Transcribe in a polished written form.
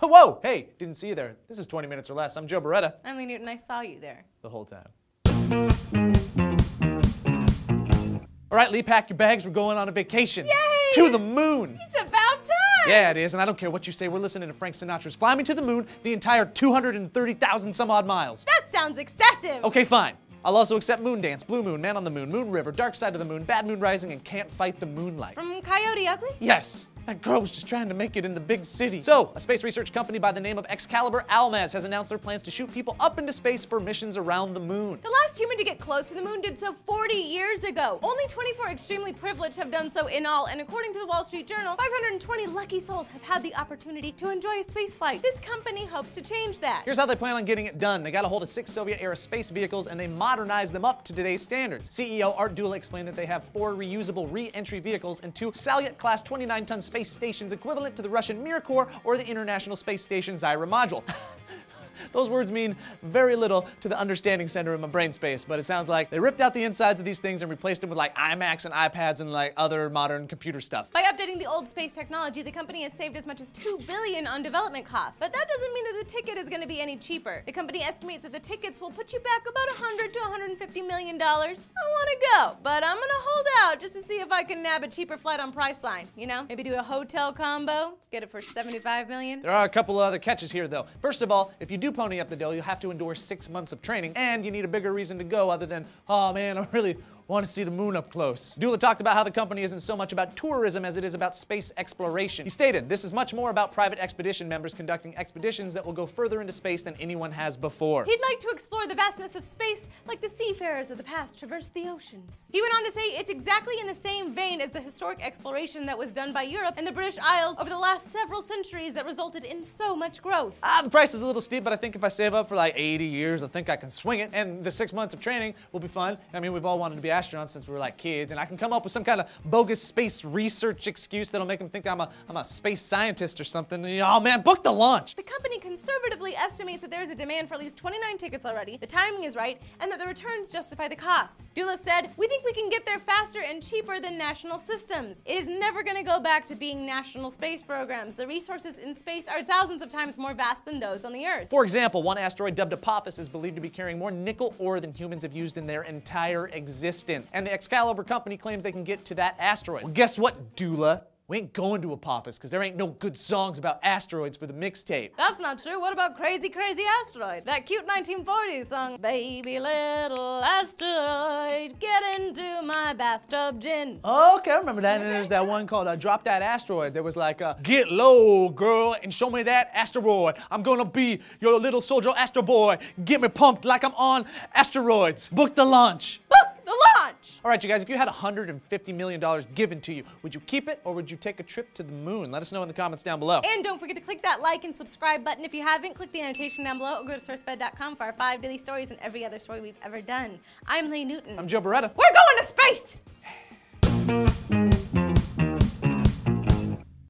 Whoa, hey, didn't see you there. This is 20 Minutes or Less. I'm Joe Beretta. I'm Lee Newton, I saw you there. The whole time. All right, Lee, pack your bags. We're going on a vacation. Yay! To the moon. It's about time! Yeah, it is, and I don't care what you say. We're listening to Frank Sinatra's Fly Me to the Moon, the entire 230,000 some odd miles. That sounds excessive! Okay, fine. I'll also accept Moon Dance, Blue Moon, Man on the Moon, Moon River, Dark Side of the Moon, Bad Moon Rising, and Can't Fight the Moonlight. From Coyote Ugly? Yes. That girl was just trying to make it in the big city. So, a space research company by the name of Excalibur Almaz has announced their plans to shoot people up into space for missions around the moon. The last human to get close to the moon did so 40 years ago. Only 24 extremely privileged have done so in all, and according to the Wall Street Journal, 520 lucky souls have had the opportunity to enjoy a space flight. This company hopes to change that. Here's how they plan on getting it done. They got a hold of 6 Soviet-era space vehicles and they modernized them up to today's standards. CEO Art Dula explained that they have 4 reusable re-entry vehicles and 2 Salyut-class 29-ton space stations equivalent to the Russian Mir core or the International Space Station Zyra module. Those words mean very little to the understanding center in my brain space, but it sounds like they ripped out the insides of these things and replaced them with like iMacs and iPads and like other modern computer stuff. By updating the old space technology, the company has saved as much as $2 billion on development costs. But that doesn't mean that the ticket is going to be any cheaper. The company estimates that the tickets will put you back about $100 to $150 million. I want to go, but I'm going to hold out just to see if I can nab a cheaper flight on Priceline. You know, maybe do a hotel combo, get it for $75 million. There are a couple of other catches here though. First of all, if you do pony up the dough, you'll have to endure 6 months of training, and you need a bigger reason to go other than, oh man, I really want to see the moon up close. Dula talked about how the company isn't so much about tourism as it is about space exploration. He stated, this is much more about private expedition members conducting expeditions that will go further into space than anyone has before. He'd like to explore the vastness of space like the seafarers of the past traversed the oceans. He went on to say it's exactly in the same vein as the historic exploration that was done by Europe and the British Isles over the last several centuries that resulted in so much growth. The price is a little steep, but I think if I save up for like 80 years, I think I can swing it, and the 6 months of training will be fun. I mean, we've all wanted to be astronauts since we were like kids, and I can come up with some kind of bogus space research excuse that'll make them think I'm a space scientist or something. And, oh man, book the launch. The company conservatively estimates that there is a demand for at least 29 tickets already, the timing is right, and that the returns justify the costs. Dula said, we think we can get there faster and cheaper than national systems. It is never going to go back to being national space programs. The resources in space are thousands of times more vast than those on the Earth. For example, one asteroid dubbed Apophis is believed to be carrying more nickel ore than humans have used in their entire existence. And the Excalibur company claims they can get to that asteroid. Well, guess what, Dula? We ain't going to Apophis because there ain't no good songs about asteroids for the mixtape. That's not true. What about Crazy Crazy Asteroid? That cute 1940s song. Baby little asteroid, get into my bathtub gin. Okay, I remember that. And there's that one called Drop That Asteroid. There was like, get low, girl, and show me that asteroid. I'm gonna be your little soldier astro boy. Get me pumped like I'm on asteroids. Book the launch. Book the launch! All right, you guys, if you had $150 million given to you, would you keep it or would you take a trip to the moon? Let us know in the comments down below. And don't forget to click that like and subscribe button if you haven't. Click the annotation down below or go to SourceFed.com for our 5 daily stories and every other story we've ever done. I'm Lee Newton. I'm Joe Beretta. We're going to space!